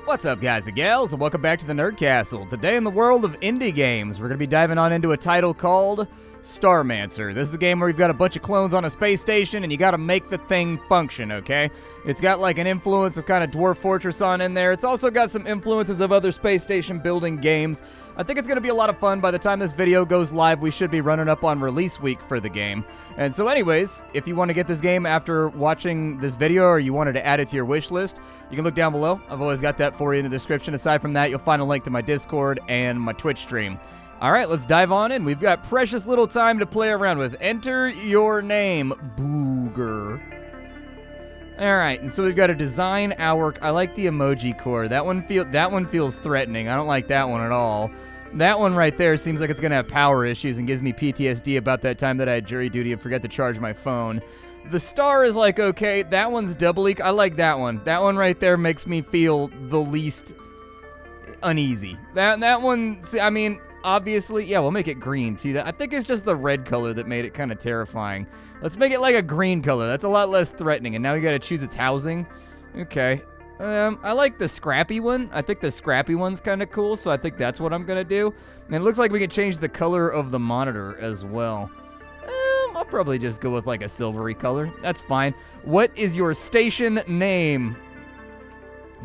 What's up, guys and gals, and welcome back to the Nerd Castle. Today in the world of indie games, we're going to be diving on into a title called Starmancer. This is a game where you've got a bunch of clones on a space station, and you got to make the thing function, okay? It's got like an influence of kind of Dwarf Fortress on in there. It's also got some influences of other space station building games. I think it's going to be a lot of fun. By the time this video goes live, we should be running up on release week for the game. And so anyways, if you want to get this game after watching this video, or you wanted to add it to your wish list, you can look down below. I've always got that for you in the description. Aside from that, you'll find a link to my Discord and my Twitch stream. All right, let's dive on in. We've got precious little time to play around with. Enter your name, Booger. All right, and so we've got to design our... I like the emoji core. That one feels threatening. I don't like that one at all. That one right there seems like it's going to have power issues and gives me PTSD about that time that I had jury duty and forgot to charge my phone. The star is like, okay, that one's doubly... I like that one. That one right there makes me feel the least uneasy. That one, I mean... Obviously, yeah, we'll make it green, too. I think it's just the red color that made it kind of terrifying. Let's make it like a green color. That's a lot less threatening. And now we got to choose its housing. Okay. I like the scrappy one. I think the scrappy one's kind of cool, so I think that's what I'm going to do. And it looks like we can change the color of the monitor as well. I'll probably just go with like a silvery color. That's fine. What is your station name?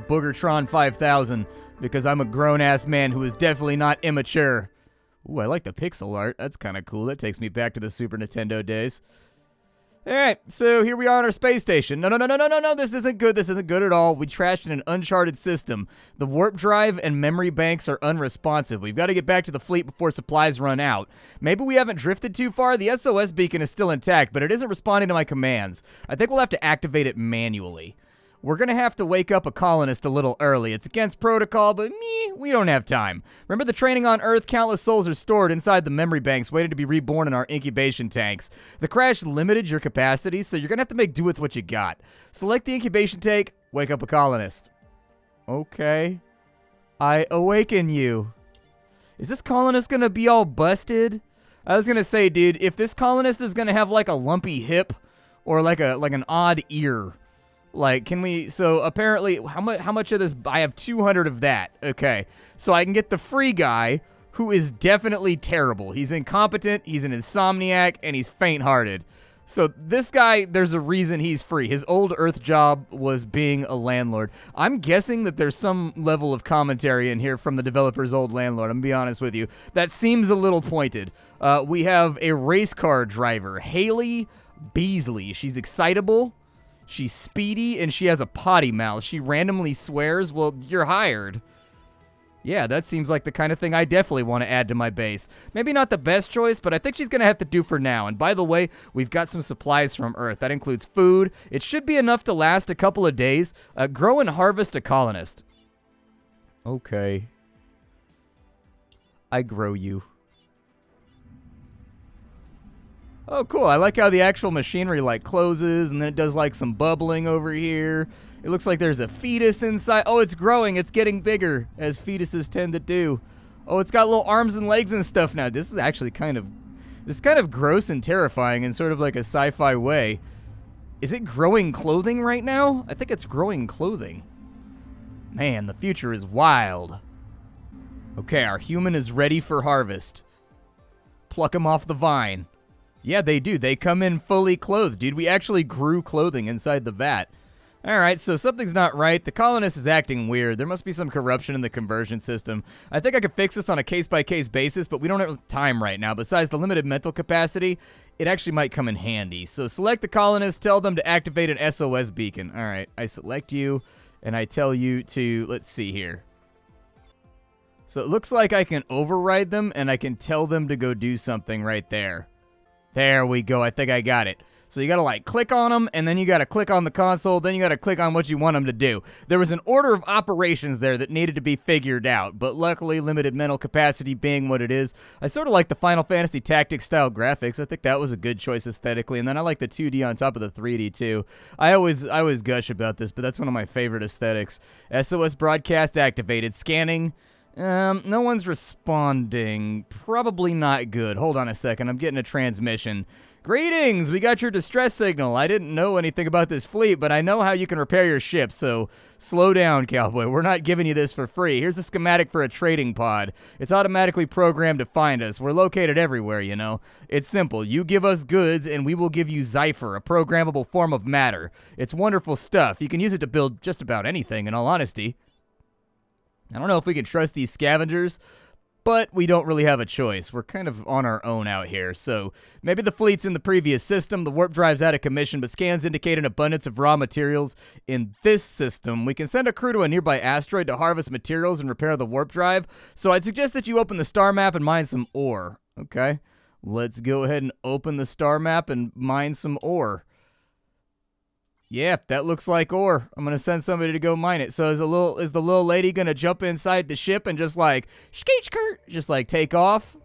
Boogertron 5000. Because I'm a grown-ass man who is definitely not immature. Ooh, I like the pixel art. That's kind of cool. That takes me back to the Super Nintendo days. Alright, so here we are on our space station. No, this isn't good. This isn't good at all. We trashed in an uncharted system. The warp drive and memory banks are unresponsive. We've got to get back to the fleet before supplies run out. Maybe we haven't drifted too far. The SOS beacon is still intact, but it isn't responding to my commands. I think we'll have to activate it manually. We're going to have to wake up a colonist a little early. It's against protocol, but we don't have time. Remember the training on Earth? Countless souls are stored inside the memory banks, waiting to be reborn in our incubation tanks. The crash limited your capacity, so you're going to have to make do with what you got. Select the incubation tank, wake up a colonist. Okay. I awaken you. Is this colonist going to be all busted? I was going to say, dude, if this colonist is going to have like a lumpy hip or like an odd ear... Like, can we, so apparently, how much of this, I have 200 of that, okay. So I can get the free guy, who is definitely terrible. He's incompetent, he's an insomniac, and he's faint-hearted. So this guy, there's a reason he's free. His old Earth job was being a landlord. I'm guessing that there's some level of commentary in here from the developer's old landlord, I'm gonna be honest with you. That seems a little pointed. We have a race car driver, Haley Beasley. She's excitable. She's speedy, and she has a potty mouth. She randomly swears. Well, you're hired. Yeah, that seems like the kind of thing I definitely want to add to my base. Maybe not the best choice, but I think she's going to have to do for now. And by the way, we've got some supplies from Earth. That includes food. It should be enough to last a couple of days. Grow and harvest a colonist. Okay. I grow you. Oh, cool. I like how the actual machinery, like, closes, and then it does, like, some bubbling over here. It looks like there's a fetus inside. Oh, it's growing. It's getting bigger, as fetuses tend to do. Oh, it's got little arms and legs and stuff now. This is actually kind of gross and terrifying in sort of like a sci-fi way. Is it growing clothing right now? I think it's growing clothing. Man, the future is wild. Okay, our human is ready for harvest. Pluck him off the vine. Yeah, they do. They come in fully clothed, dude. We actually grew clothing inside the vat. Alright, so something's not right. The colonist is acting weird. There must be some corruption in the conversion system. I think I could fix this on a case-by-case basis, but we don't have time right now. Besides the limited mental capacity, it actually might come in handy. So select the colonist, tell them to activate an SOS beacon. Alright, I select you, and I tell you to, let's see here. So it looks like I can override them, and I can tell them to go do something right there. There we go. I think I got it. So you got to, like, click on them, and then you got to click on the console, then you got to click on what you want them to do. There was an order of operations there that needed to be figured out, but luckily, limited mental capacity being what it is, I sort of like the Final Fantasy Tactics style graphics. I think that was a good choice aesthetically, and then I like the 2D on top of the 3D too. I always gush about this, but that's one of my favorite aesthetics. SOS broadcast activated. Scanning. No one's responding. Probably not good. Hold on a second. I'm getting a transmission. Greetings! We got your distress signal. I didn't know anything about this fleet, but I know how you can repair your ship, so slow down, cowboy. We're not giving you this for free. Here's a schematic for a trading pod. It's automatically programmed to find us. We're located everywhere, you know. It's simple. You give us goods, and we will give you Zypher, a programmable form of matter. It's wonderful stuff. You can use it to build just about anything, in all honesty. I don't know if we can trust these scavengers, but we don't really have a choice. We're kind of on our own out here, so maybe the fleet's in the previous system, the warp drive's out of commission, but scans indicate an abundance of raw materials in this system. We can send a crew to a nearby asteroid to harvest materials and repair the warp drive, so I'd suggest that you open the star map and mine some ore. Okay, let's go ahead and open the star map and mine some ore. Yeah, that looks like ore. I'm gonna send somebody to go mine it. So is the little lady gonna jump inside the ship and just like skeet-skirt, just like take off?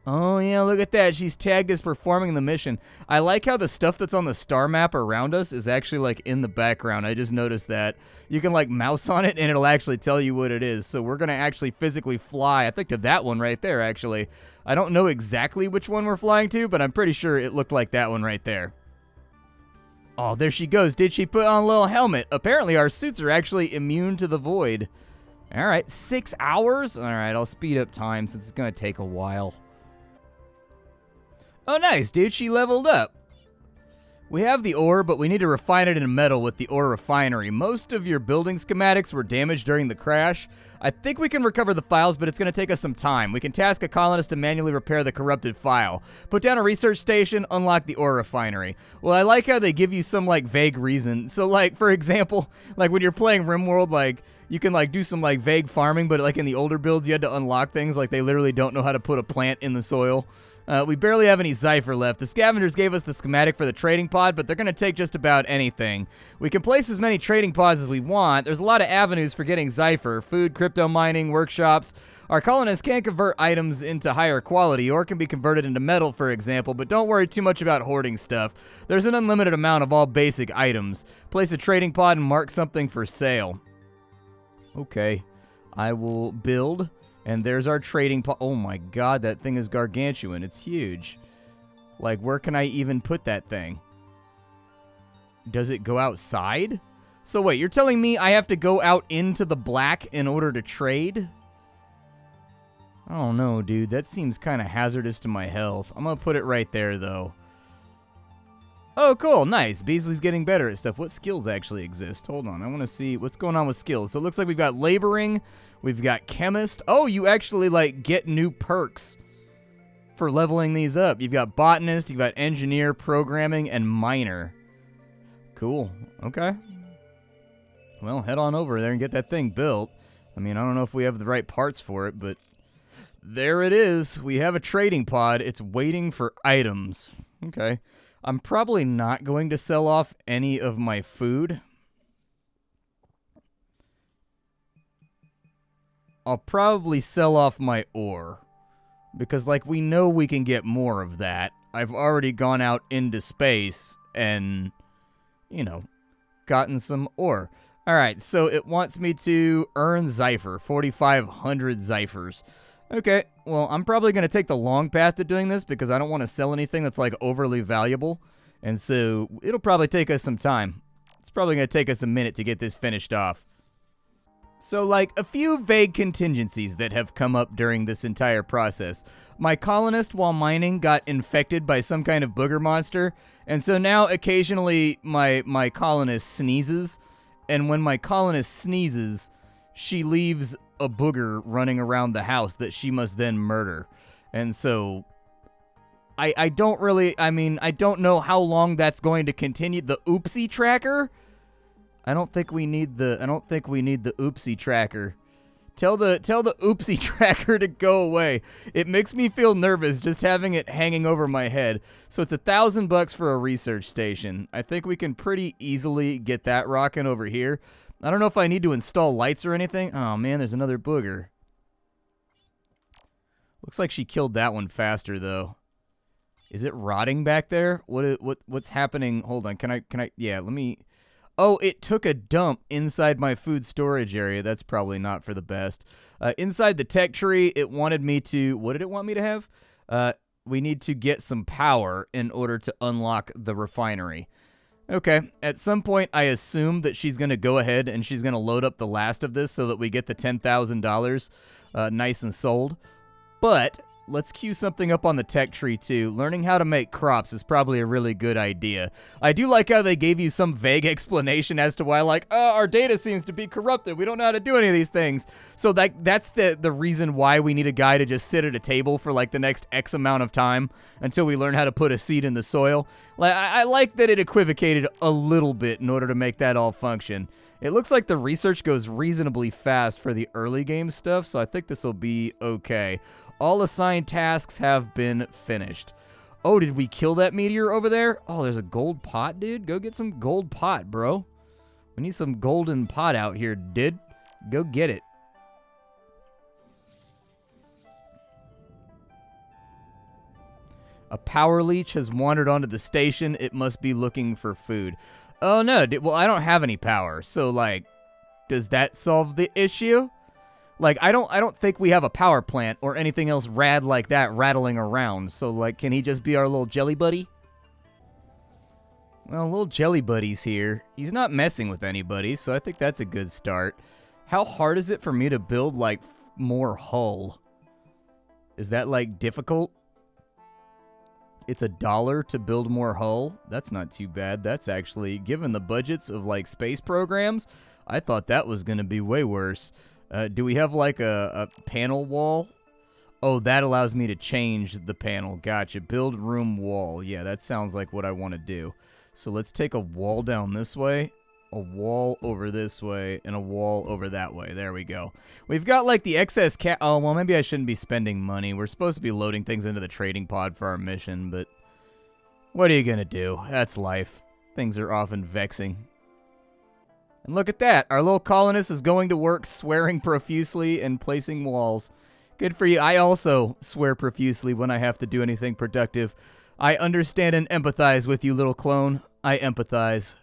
Oh yeah, look at that. She's tagged as performing the mission. I like how the stuff that's on the star map around us is actually like in the background. I just noticed that. You can like mouse on it and it'll actually tell you what it is. So we're gonna actually physically fly, I think, to that one right there actually. I don't know exactly which one we're flying to, but I'm pretty sure it looked like that one right there. Oh, there she goes. Did she put on a little helmet? Apparently, our suits are actually immune to the void. All right, 6 hours? All right, I'll speed up time since it's going to take a while. Oh, nice, dude. She leveled up. We have the ore, but we need to refine it in metal with the Ore Refinery. Most of your building schematics were damaged during the crash. I think we can recover the files, but it's going to take us some time. We can task a colonist to manually repair the corrupted file. Put down a research station, unlock the Ore Refinery. Well, I like how they give you some, like, vague reason. So, like, for example, like, when you're playing RimWorld, like, you can, like, do some, like, vague farming, but, like, in the older builds, you had to unlock things. Like, they literally don't know how to put a plant in the soil. We barely have any Zypher left. The scavengers gave us the schematic for the trading pod, but they're going to take just about anything. We can place as many trading pods as we want. There's a lot of avenues for getting Zypher: food, crypto mining, workshops. Our colonists can convert items into higher quality, or can be converted into metal, for example, but don't worry too much about hoarding stuff. There's an unlimited amount of all basic items. Place a trading pod and mark something for sale. Okay, I will build. And there's our trading pod. Oh my god, that thing is gargantuan. It's huge. Like, where can I even put that thing? Does it go outside? So wait, you're telling me I have to go out into the black in order to trade? I don't know, dude. That seems kind of hazardous to my health. I'm gonna put it right there, though. Oh, cool. Nice. Beasley's getting better at stuff. What skills actually exist? Hold on. I want to see what's going on with skills. So it looks like we've got laboring. We've got chemist. Oh, you actually, like, get new perks for leveling these up. You've got botanist, you've got engineer, programming, and miner. Cool. Okay. Well, head on over there and get that thing built. I mean, I don't know if we have the right parts for it, but there it is. We have a trading pod. It's waiting for items. Okay. I'm probably not going to sell off any of my food. I'll probably sell off my ore. Because, like, we know we can get more of that. I've already gone out into space and, you know, gotten some ore. Alright, so it wants me to earn Zypher. 4,500 Zyphers. Okay, well, I'm probably going to take the long path to doing this because I don't want to sell anything that's, like, overly valuable. And so it'll probably take us some time. It's probably going to take us a minute to get this finished off. So, like, a few vague contingencies that have come up during this entire process. My colonist, while mining, got infected by some kind of booger monster. And so now, occasionally, my colonist sneezes. And when my colonist sneezes, she leaves a booger running around the house that she must then murder. And so I don't really, I mean, I don't know how long that's going to continue. The oopsie tracker? I don't think we need the oopsie tracker. Tell the oopsie tracker to go away. It makes me feel nervous just having it hanging over my head. So it's $1,000 for a research station. I think we can pretty easily get that rocking over here. I don't know if I need to install lights or anything. Oh, man, there's another booger. Looks like she killed that one faster, though. Is it rotting back there? What's happening? Hold on. Can I? Yeah, let me... Oh, it took a dump inside my food storage area. That's probably not for the best. Inside the tech tree, it wanted me to... What did it want me to have? we need to get some power in order to unlock the refinery. Okay, at some point, I assume that she's going to go ahead and she's going to load up the last of this so that we get the $10,000 nice and sold. But let's queue something up on the tech tree, too. Learning how to make crops is probably a really good idea. I do like how they gave you some vague explanation as to why, like, our data seems to be corrupted. We don't know how to do any of these things. So that's the reason why we need a guy to just sit at a table for, like, the next X amount of time until we learn how to put a seed in the soil. Like, I like that it equivocated a little bit in order to make that all function. It looks like the research goes reasonably fast for the early game stuff, so I think this will be okay. All assigned tasks have been finished. Oh, did we kill that meteor over there? Oh, there's a gold pot, dude. Go get some gold pot, bro. We need some golden pot out here, dude. Go get it. A power leech has wandered onto the station. It must be looking for food. Oh, no. Well, I don't have any power. So, like, does that solve the issue? Like, I don't think we have a power plant or anything else rad like that rattling around. So, like, can he just be our little jelly buddy? Well, little jelly buddy's here. He's not messing with anybody, so I think that's a good start. How hard is it for me to build, like, more hull? Is that, like, difficult? It's $1 to build more hull? That's not too bad. That's actually, given the budgets of, like, space programs, I thought that was going to be way worse. Do we have, like, a panel wall? Oh, that allows me to change the panel. Gotcha. Build room wall. Yeah, that sounds like what I want to do. So let's take a wall down this way, a wall over this way, and a wall over that way. There we go. We've got, like, the excess oh, well, maybe I shouldn't be spending money. We're supposed to be loading things into the trading pod for our mission, but what are you gonna do? That's life. Things are often vexing. And look at that. Our little colonist is going to work swearing profusely and placing walls. Good for you. I also swear profusely when I have to do anything productive. I understand and empathize with you, little clone. I empathize.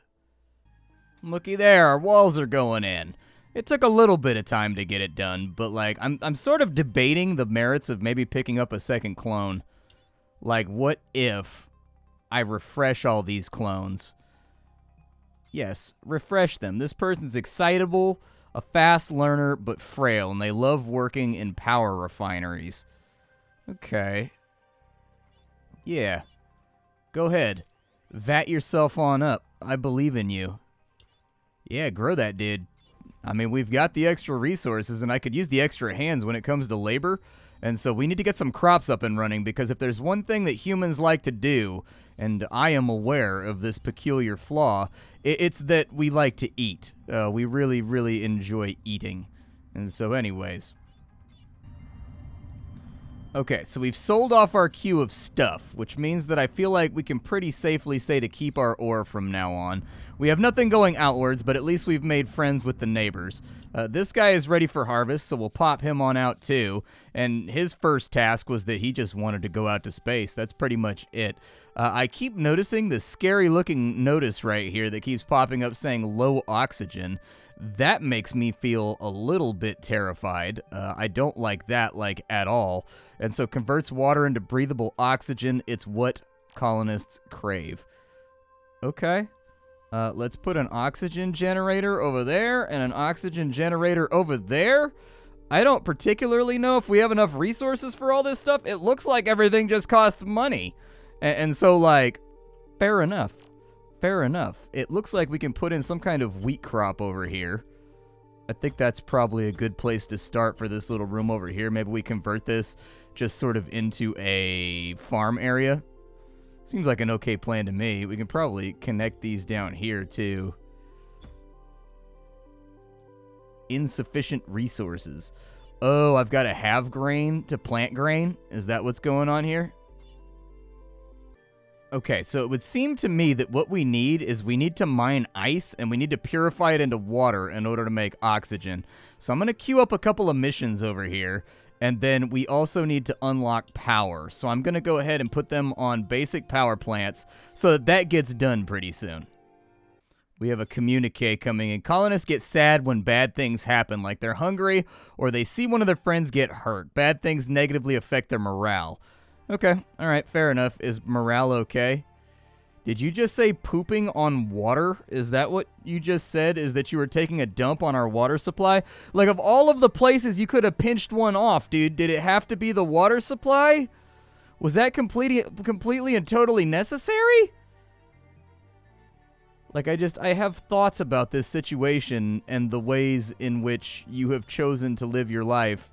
Looky there. Our walls are going in. It took a little bit of time to get it done, but, like, I'm sort of debating the merits of maybe picking up a second clone. Like, what if I refresh all these clones? Yes, refresh them. This person's excitable, a fast learner, but frail, and they love working in power refineries. Okay. Yeah. Go ahead. Vat yourself on up. I believe in you. Yeah, grow that, dude. I mean, we've got the extra resources, and I could use the extra hands when it comes to labor. And so we need to get some crops up and running, because if there's one thing that humans like to do, and I am aware of this peculiar flaw, it's that we like to eat. We really, really enjoy eating. And so anyways. Okay, so we've sold off our queue of stuff, which means that I feel like we can pretty safely say to keep our ore from now on. We have nothing going outwards, but at least we've made friends with the neighbors. This guy is ready for harvest, so we'll pop him on out too. And his first task was that he just wanted to go out to space. That's pretty much it. I keep noticing this scary-looking notice right here that keeps popping up saying low oxygen. That makes me feel a little bit terrified. I don't like that, like, at all. And so converts water into breathable oxygen. It's what colonists crave. Okay. Let's put an oxygen generator over there and an oxygen generator over there. I don't particularly know if we have enough resources for all this stuff. It looks like everything just costs money. And so, like, fair enough. Fair enough. It looks like we can put in some kind of wheat crop over here. I think that's probably a good place to start for this little room over here. Maybe we convert this just sort of into a farm area. Seems like an okay plan to me. We can probably connect these down here, too. Insufficient resources. Oh, I've got to have grain to plant grain? Is that what's going on here? Okay, so it would seem to me that what we need is we need to mine ice, and we need to purify it into water in order to make oxygen. So I'm going to queue up a couple of missions over here, and then we also need to unlock power. So I'm going to go ahead and put them on basic power plants so that that gets done pretty soon. We have a communique coming in. Colonists get sad when bad things happen, like they're hungry or they see one of their friends get hurt. Bad things negatively affect their morale. Okay, alright, fair enough. Is morale okay? Did you just say pooping on water? Is that what you just said? Is that you were taking a dump on our water supply? Like, of all of the places you could have pinched one off, dude, did it have to be the water supply? Was that completely and totally necessary? Like, I have thoughts about this situation and the ways in which you have chosen to live your life,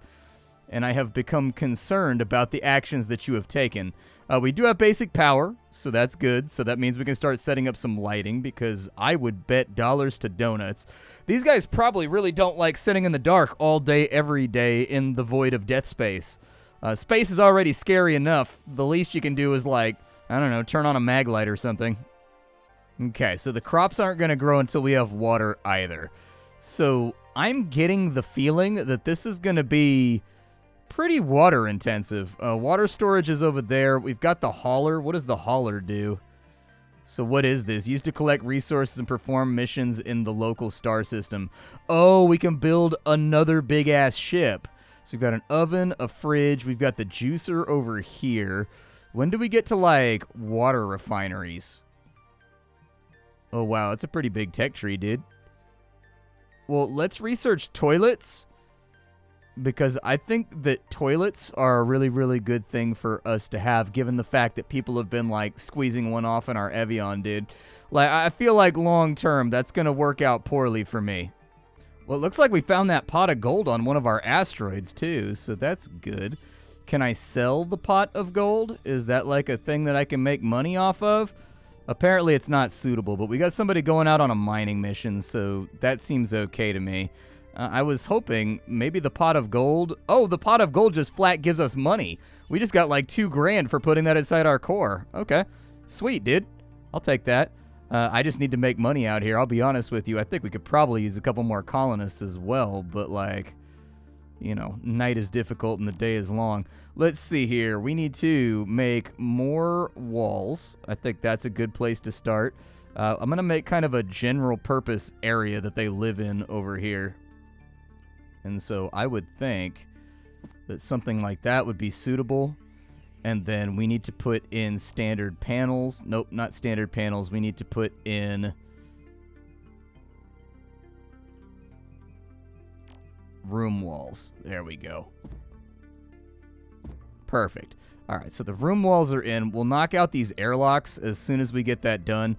and I have become concerned about the actions that you have taken. We do have basic power, so that's good. So that means we can start setting up some lighting, because I would bet dollars to donuts these guys probably really don't like sitting in the dark all day, every day in the void of death space. Space is already scary enough. The least you can do is, like, I don't know, turn on a mag light or something. Okay, so the crops aren't going to grow until we have water either. So I'm getting the feeling that this is going to be pretty water intensive. Water storage is over there. We've got the hauler. What does the hauler do? So what is this? Used to collect resources and perform missions in the local star system. Oh, we can build another big-ass ship. So we've got an oven, a fridge. We've got the juicer over here. When do we get to, like, water refineries? Oh, wow. That's a pretty big tech tree, dude. Well, let's research toilets, because I think that toilets are a really, really good thing for us to have, given the fact that people have been, like, squeezing one off in our Evian, dude. Like, I feel like long-term, that's going to work out poorly for me. Well, it looks like we found that pot of gold on one of our asteroids, too, so that's good. Can I sell the pot of gold? Is that, like, a thing that I can make money off of? Apparently, it's not suitable, but we got somebody going out on a mining mission, so that seems okay to me. I was hoping maybe the pot of gold. Oh, the pot of gold just flat gives us money. We just got like $2 grand for putting that inside our core. Okay. Sweet, dude. I'll take that. I just need to make money out here. I'll be honest with you. I think we could probably use a couple more colonists as well, but, like, you know, night is difficult and the day is long. Let's see here. We need to make more walls. I think that's a good place to start. I'm going to make kind of a general purpose area that they live in over here. And so I would think that something like that would be suitable. And then we need to put in standard panels. Nope, not standard panels. We need to put in room walls. There we go. Perfect. All right, so the room walls are in. We'll knock out these airlocks as soon as we get that done.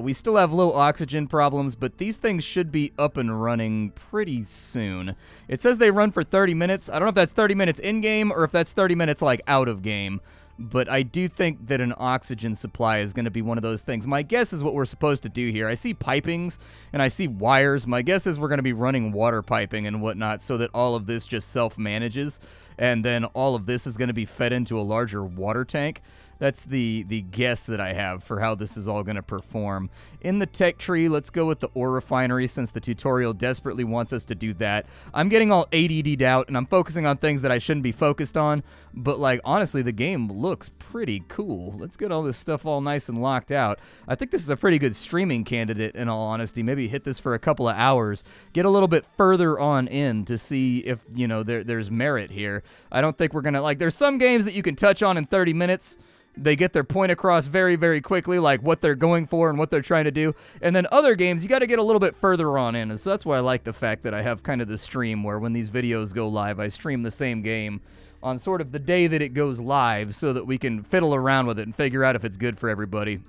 We still have low oxygen problems, but these things should be up and running pretty soon. It says they run for 30 minutes. I don't know if that's 30 minutes in-game or if that's 30 minutes, like, out of game. But I do think that an oxygen supply is going to be one of those things. My guess is what we're supposed to do here. I see pipings and I see wires. My guess is we're going to be running water piping and whatnot so that all of this just self-manages. And then all of this is going to be fed into a larger water tank. That's the guess that I have for how this is all going to perform. In the tech tree, let's go with the Ore Refinery since the tutorial desperately wants us to do that. I'm getting all ADD'd out, and I'm focusing on things that I shouldn't be focused on. But, like, honestly, the game looks pretty cool. Let's get all this stuff all nice and locked out. I think this is a pretty good streaming candidate, in all honesty. Maybe hit this for a couple of hours. Get a little bit further on in to see if, you know, there's merit here. I don't think we're going to, like, there's some games that you can touch on in 30 minutes. They get their point across very, very quickly, like what they're going for and what they're trying to do. And then other games, you got to get a little bit further on in. And so that's why I like the fact that I have kind of the stream where when these videos go live, I stream the same game on sort of the day that it goes live so that we can fiddle around with it and figure out if it's good for everybody.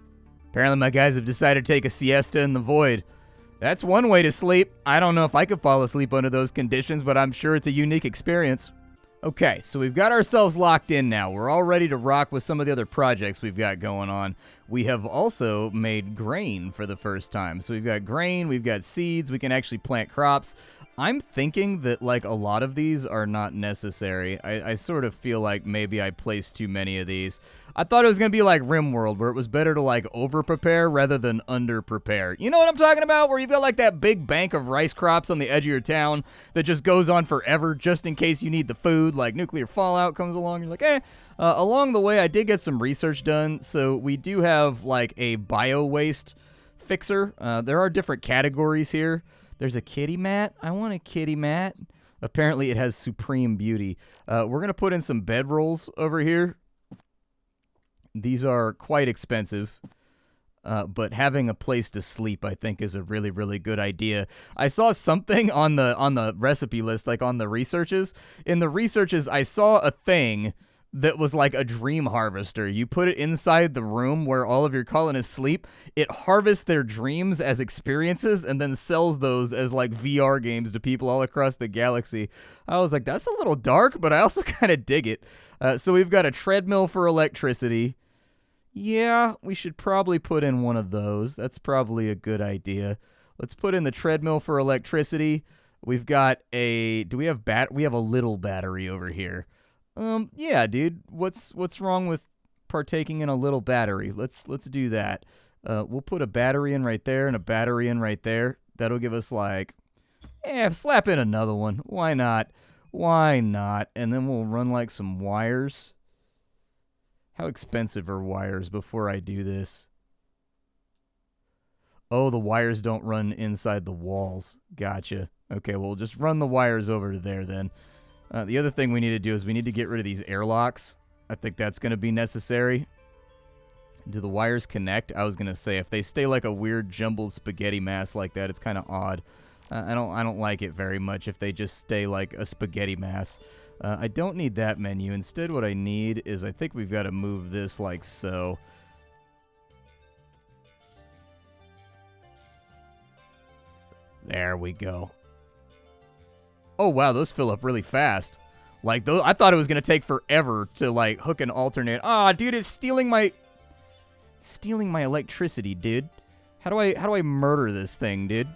Apparently my guys have decided to take a siesta in the void. That's one way to sleep. I don't know if I could fall asleep under those conditions, but I'm sure it's a unique experience. Okay, so we've got ourselves locked in now. We're all ready to rock with some of the other projects we've got going on. We have also made grain for the first time. So we've got grain, we've got seeds, we can actually plant crops. I'm thinking that, like, a lot of these are not necessary. I sort of feel like maybe I placed too many of these. I thought it was going to be like RimWorld, where it was better to, like, over-prepare rather than under-prepare. You know what I'm talking about? Where you've got, like, that big bank of rice crops on the edge of your town that just goes on forever just in case you need the food, like nuclear fallout comes along. You're like, eh. Along the way, I did get some research done, so we do have, like, a bio-waste fixer. There are different categories here. There's a kitty mat. I want a kitty mat. Apparently, it has supreme beauty. We're going to put in some bedrolls over here. These are quite expensive. But having a place to sleep, I think, is a really, really good idea. I saw something on the recipe list, like on the researches. In the researches, I saw a thing that was like a dream harvester. You put it inside the room where all of your colonists sleep. It harvests their dreams as experiences and then sells those as like VR games to people all across the galaxy. I was like, that's a little dark, but I also kind of dig it. So we've got a treadmill for electricity. Yeah, we should probably put in one of those. That's probably a good idea. Let's put in the treadmill for electricity. We've got a... Do we have we have a little battery over here. Yeah, dude. What's wrong with partaking in a little battery? Let's do that. We'll put a battery in right there and a battery in right there. That'll give us like... slap in another one. Why not? Why not? And then we'll run like some wires. How expensive are wires before I do this? Oh, the wires don't run inside the walls. Gotcha. Okay, well, just run the wires over to there then. The other thing we need to do is we need to get rid of these airlocks. I think that's going to be necessary. Do the wires connect? I was going to say, if they stay like a weird jumbled spaghetti mass like that, it's kind of odd. I don't like it very much if they just stay like a spaghetti mass. I don't need that menu. Instead, what I need is I think we've got to move this like so. There we go. Oh, wow, those fill up really fast. Like, those, I thought it was going to take forever to, like, hook and alternate. Ah, dude, it's stealing my electricity, dude. How do I murder this thing, dude?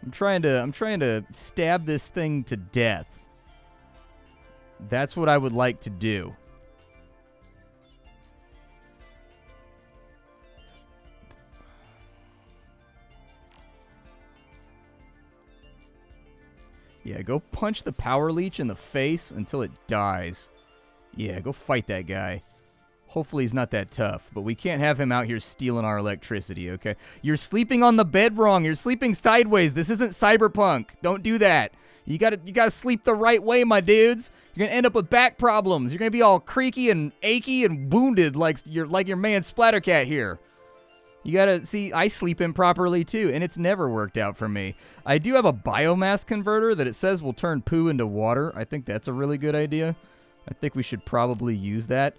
I'm trying to stab this thing to death. That's what I would like to do. Yeah, go punch the power leech in the face until it dies. Yeah, go fight that guy. Hopefully he's not that tough, but we can't have him out here stealing our electricity, okay? You're sleeping on the bed wrong. You're sleeping sideways. This isn't cyberpunk. Don't do that. You gotta sleep the right way, my dudes. You're gonna end up with back problems. You're gonna be all creaky and achy and wounded like your man Splattercat here. You gotta see, I sleep improperly too, and it's never worked out for me. I do have a biomass converter that it says will turn poo into water. I think that's a really good idea. I think we should probably use that.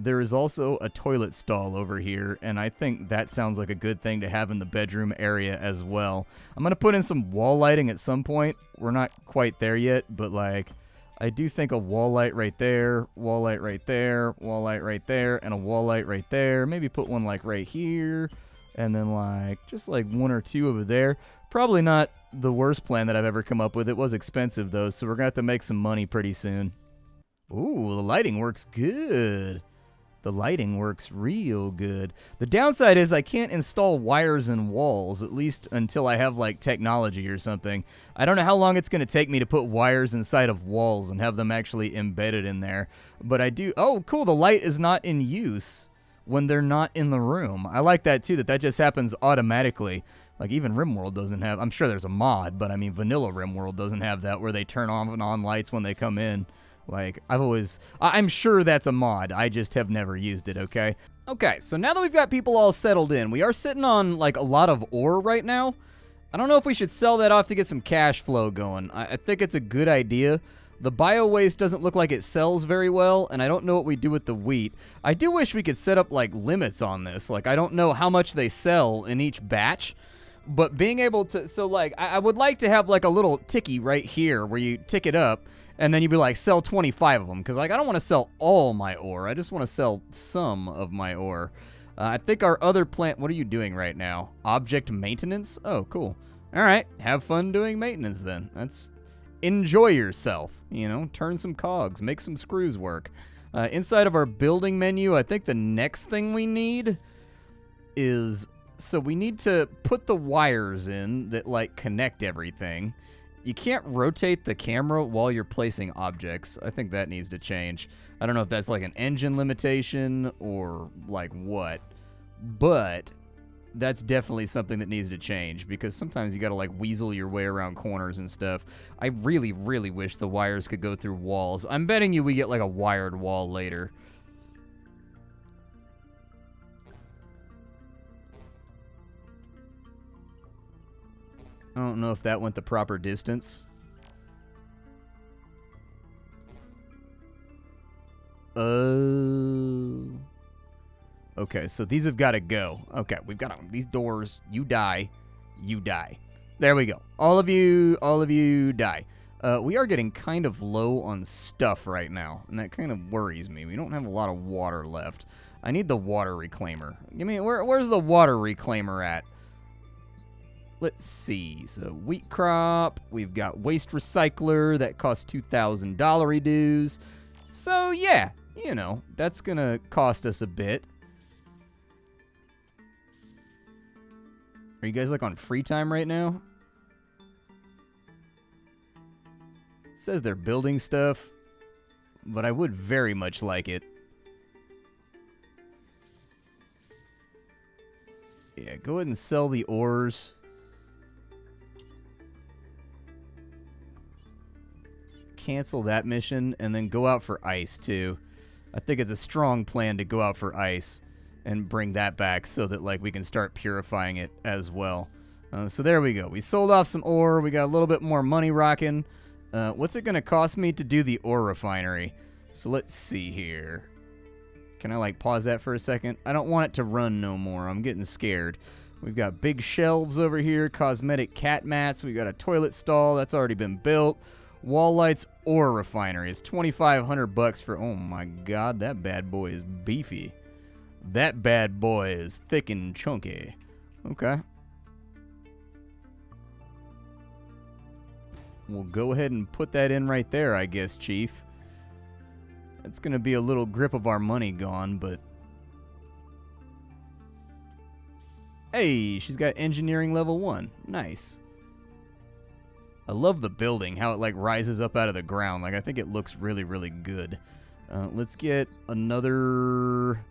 There is also a toilet stall over here, and I think that sounds like a good thing to have in the bedroom area as well. I'm going to put in some wall lighting at some point. We're not quite there yet, but, like, I do think a wall light right there, wall light right there, wall light right there, and a wall light right there. Maybe put one, like, right here, and then, like, just, like, one or two over there. Probably not the worst plan that I've ever come up with. It was expensive, though, so we're going to have to make some money pretty soon. Ooh, the lighting works good. The lighting works real good. The downside is I can't install wires in walls, at least until I have, like, technology or something. I don't know how long it's going to take me to put wires inside of walls and have them actually embedded in there. But I do... Oh, cool, the light is not in use when they're not in the room. I like that, too, that just happens automatically. Like, even RimWorld doesn't have... I'm sure there's a mod, but, I mean, vanilla RimWorld doesn't have that where they turn on and on lights when they come in. Like, I'm sure that's a mod. I just have never used it, okay? Okay, so now that we've got people all settled in, we are sitting on, like, a lot of ore right now. I don't know if we should sell that off to get some cash flow going. I think it's a good idea. The bio-waste doesn't look like it sells very well, and I don't know what we do with the wheat. I do wish we could set up, like, limits on this. Like, I don't know how much they sell in each batch, but being able to... So, like, I would like to have, like, a little ticky right here where you tick it up, and then you'd be like, sell 25 of them. Because, like, I don't want to sell all my ore. I just want to sell some of my ore. I think our other plant... What are you doing right now? Object maintenance? Oh, cool. All right. Have fun doing maintenance, then. That's... Enjoy yourself. You know, turn some cogs. Make some screws work. Inside of our building menu, I think the next thing we need is... So we need to put the wires in that, like, connect everything. You can't rotate the camera while you're placing objects. I think that needs to change. I don't know if that's like an engine limitation or like what, but that's definitely something that needs to change because sometimes you gotta like weasel your way around corners and stuff. I really, really wish the wires could go through walls. I'm betting you we get like a wired wall later. I don't know if that went the proper distance. Okay, so these have got to go. Okay, we've got these doors. You die. You die. There we go. All of you die. We are getting kind of low on stuff right now, and that kind of worries me. We don't have a lot of water left. I need the water reclaimer. Give me, where's the water reclaimer at? Let's see. So wheat crop. We've got waste recycler that costs $2,000 dues. So yeah, you know, that's gonna cost us a bit. Are you guys like on free time right now? It says they're building stuff, but I would very much like it. Yeah, go ahead and sell the ores. Cancel that mission and then go out for ice too. I think it's a strong plan to go out for ice and bring that back so that like we can start purifying it as well. So there we go. We sold off some ore. We got a little bit more money rocking. What's it going to cost me to do the ore refinery? So let's see here. Can I like pause that for a second? I don't want it to run no more. I'm getting scared. We've got big shelves over here, cosmetic cat mats. We got a toilet stall that's already been built. Wall lights, ore refinery. It's $2,500 for. Oh my God, that bad boy is beefy. That bad boy is thick and chunky. Okay. We'll go ahead and put that in right there, I guess, Chief. It's going to be a little grip of our money gone, but... Hey, she's got engineering level 1. Nice. I love the building, how it like rises up out of the ground. Like, I think it looks really, really good. Let's get another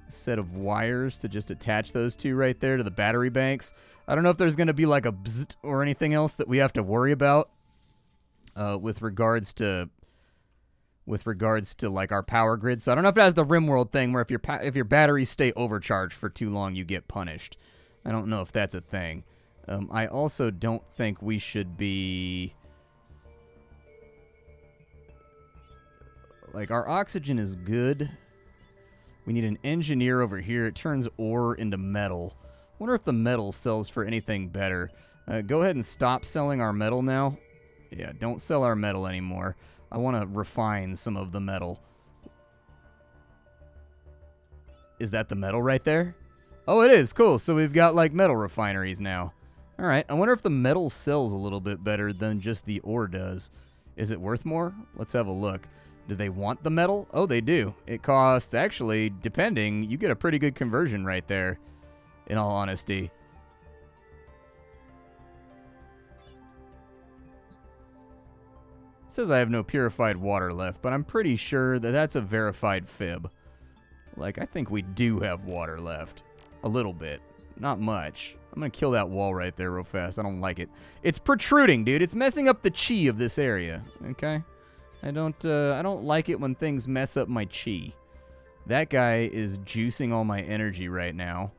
set of wires to just attach those two right there to the battery banks. I don't know if there's going to be like a bzzzt or anything else that we have to worry about with regards to like our power grid. So I don't know if it has the RimWorld thing where if your batteries stay overcharged for too long, you get punished. I don't know if that's a thing. I also don't think we should be... Like, our oxygen is good. We need an engineer over here. It turns ore into metal. Wonder if the metal sells for anything better. Go ahead and stop selling our metal now. Yeah, don't sell our metal anymore. I want to refine some of the metal. Is that the metal right there? Oh, it is. Cool. So we've got, like, metal refineries now. All right, I wonder if the metal sells a little bit better than just the ore does. Is it worth more? Let's have a look. Do they want the metal? Oh, they do. It costs, actually, depending, you get a pretty good conversion right there, in all honesty. It says I have no purified water left, but I'm pretty sure that that's a verified fib. Like, I think we do have water left. A little bit. Not much. I'm gonna kill that wall right there real fast. I don't like it. It's protruding, dude. It's messing up the chi of this area. Okay? I don't like it when things mess up my chi. That guy is juicing all my energy right now.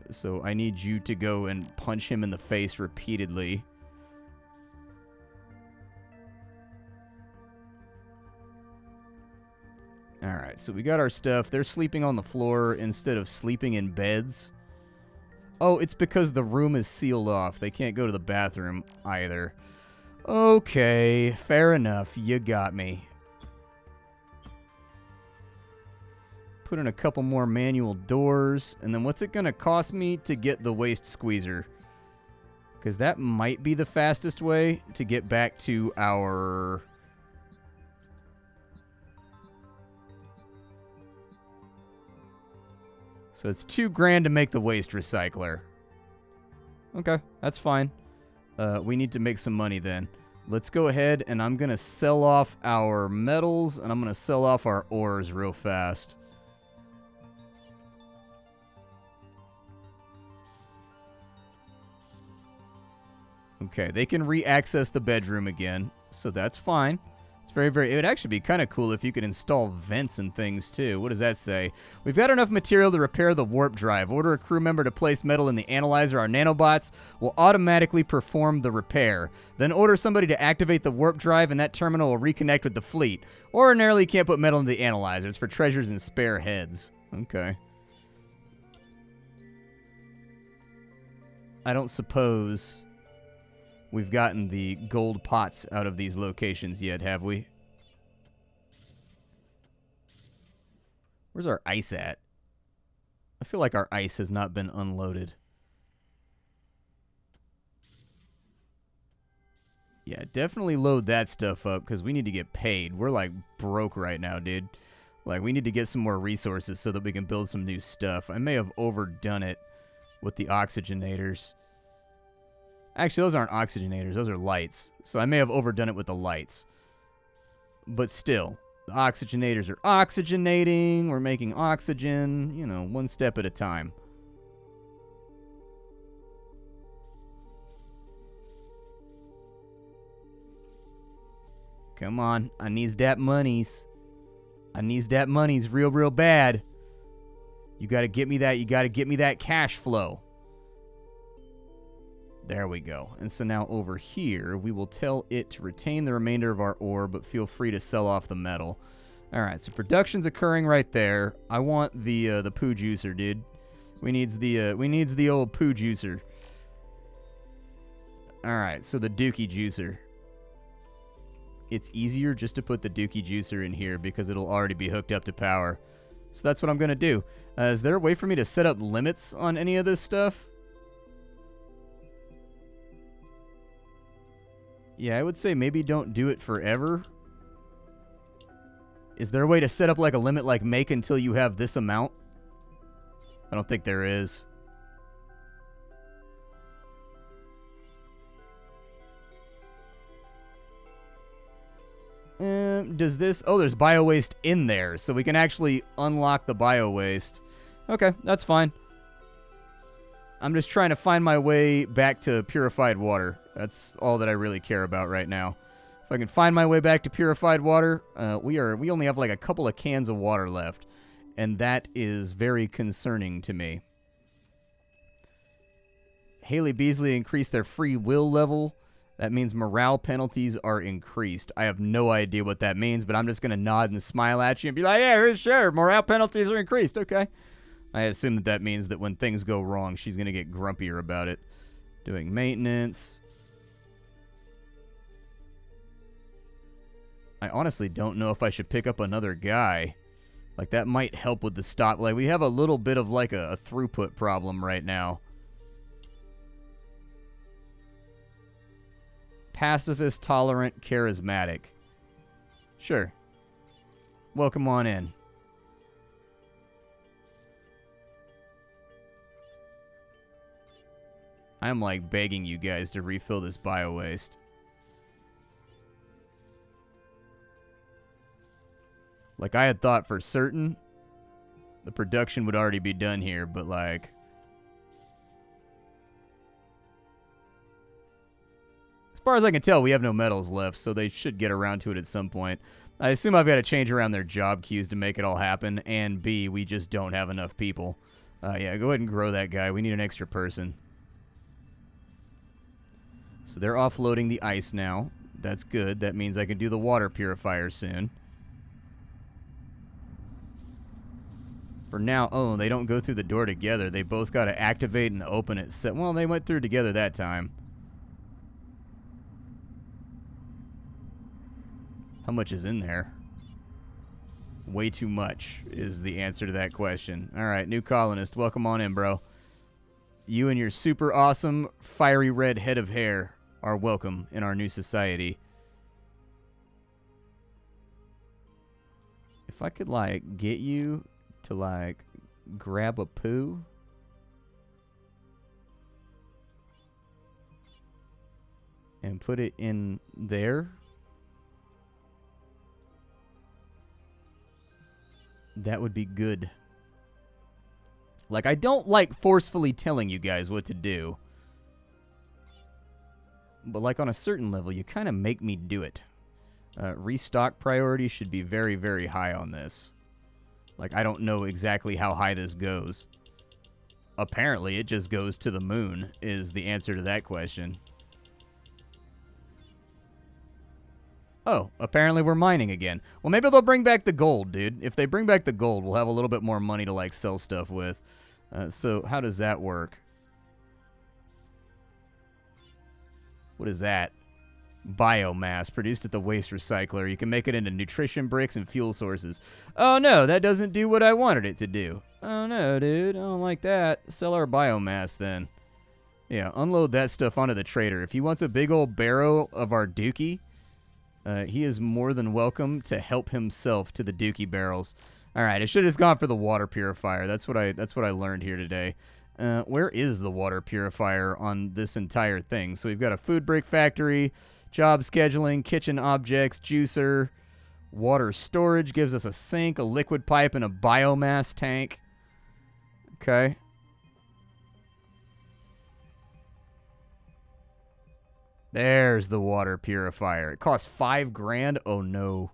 So I need you to go and punch him in the face repeatedly. Alright, so we got our stuff. They're sleeping on the floor instead of sleeping in beds. Oh, it's because the room is sealed off. They can't go to the bathroom either. Okay, fair enough. You got me. Put in a couple more manual doors. And then what's it going to cost me to get the waste squeezer? Because that might be the fastest way to get back to our... So it's $2,000 to make the waste recycler. Okay, that's fine. We need to make some money then. Let's go ahead and I'm going to sell off our metals and I'm going to sell off our ores real fast. Okay, they can re-access the bedroom again, so that's fine. It's very, very... It would actually be kind of cool if you could install vents and things, too. What does that say? We've got enough material to repair the warp drive. Order a crew member to place metal in the analyzer. Our nanobots will automatically perform the repair. Then order somebody to activate the warp drive, and that terminal will reconnect with the fleet. Ordinarily, you can't put metal in the analyzer. It's for treasures and spare heads. Okay. I don't suppose... we've gotten the gold pots out of these locations yet, have we? Where's our ice at? I feel like our ice has not been unloaded. Yeah, definitely load that stuff up, because we need to get paid. We're, like, broke right now, dude. Like, we need to get some more resources so that we can build some new stuff. I may have overdone it with the oxygenators. Actually, those aren't oxygenators. Those are lights. So I may have overdone it with the lights. But still, the oxygenators are oxygenating. We're making oxygen, you know, one step at a time. Come on. I needs that monies. I needs that monies real, real bad. You got to get me that. You got to get me that cash flow. There we go. And so now over here, we will tell it to retain the remainder of our ore, but feel free to sell off the metal. All right, so production's occurring right there. I want the poo juicer, dude. We needs the old poo juicer. All right, so the dookie juicer. It's easier just to put the dookie juicer in here because it'll already be hooked up to power. So that's what I'm gonna do. Is there a way for me to set up limits on any of this stuff? Yeah, I would say maybe don't do it forever. Is there a way to set up like a limit, like make until you have this amount? I don't think there is. Does this... Oh, there's bio-waste in there, so we can actually unlock the bio-waste. Okay, that's fine. I'm just trying to find my way back to purified water. That's all that I really care about right now. If I can find my way back to purified water, we only have like a couple of cans of water left, and that is very concerning to me. Haley Beasley increased their free will level. That means morale penalties are increased. I have no idea what that means, but I'm just going to nod and smile at you and be like, yeah, sure, morale penalties are increased, okay. I assume that that means that when things go wrong, she's going to get grumpier about it. Doing maintenance. I honestly don't know if I should pick up another guy. Like, that might help with the stop. Like, we have a little bit of, like, a throughput problem right now. Pacifist, tolerant, charismatic. Sure. Welcome on in. I'm like begging you guys to refill this bio-waste. Like, I had thought for certain the production would already be done here, but like... As far as I can tell, we have no metals left, so they should get around to it at some point. I assume I've got to change around their job queues to make it all happen, and B, we just don't have enough people. Yeah, go ahead and grow that guy. We need an extra person. So they're offloading the ice now. That's good. That means I can do the water purifier soon. For now, oh, they don't go through the door together. They both got to activate and open it. Well, they went through together that time. How much is in there? Way too much is the answer to that question. All right, new colonist. Welcome on in, bro. You and your super awesome fiery red head of hair are welcome in our new society. If I could, like, get you to, like, grab a poo. And put it in there. That would be good. Like, I don't like forcefully telling you guys what to do. But, like, on a certain level, you kind of make me do it. Restock priority should be very, very high on this. Like, I don't know exactly how high this goes. Apparently, it just goes to the moon, is the answer to that question. Oh, apparently we're mining again. Well, maybe they'll bring back the gold, dude. If they bring back the gold, we'll have a little bit more money to, like, sell stuff with. So, how does that work? What is that? Biomass produced at the waste recycler. You can make it into nutrition bricks and fuel sources. Oh no, that doesn't do what I wanted it to do. Oh no, dude, I don't like that. Sell our biomass then. Yeah, unload that stuff onto the trader. If he wants a big old barrel of our dookie, he is more than welcome to help himself to the dookie barrels. All right, I should have just gone for the water purifier. That's what I learned here today. Where is the water purifier on this entire thing? So we've got a food brick factory, job scheduling, kitchen objects, juicer, water storage gives us a sink, a liquid pipe, and a biomass tank. Okay. There's the water purifier. It costs $5,000. Oh no.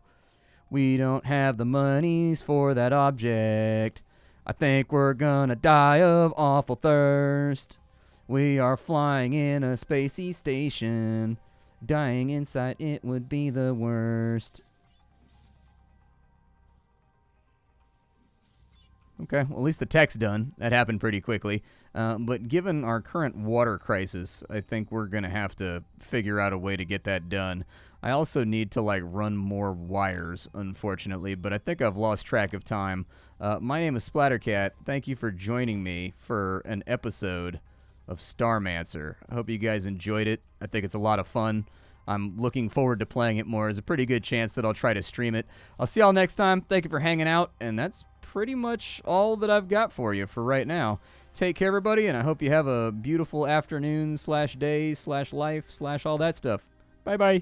We don't have the monies for that object. I think we're gonna die of awful thirst. We are flying in a spacey station. Dying inside it would be the worst. Okay, well, at least the tech's done. That happened pretty quickly. But given our current water crisis, I think we're going to have to figure out a way to get that done. I also need to, like, run more wires, unfortunately, but I think I've lost track of time. My name is Splattercat. Thank you for joining me for an episode of Starmancer. I hope you guys enjoyed it. I think it's a lot of fun. I'm looking forward to playing it more. There's a pretty good chance that I'll try to stream it. I'll see y'all next time. Thank you for hanging out, and that's pretty much all that I've got for you for right now. Take care, everybody, and I hope you have a beautiful afternoon /day/life/ all that stuff. Bye-bye.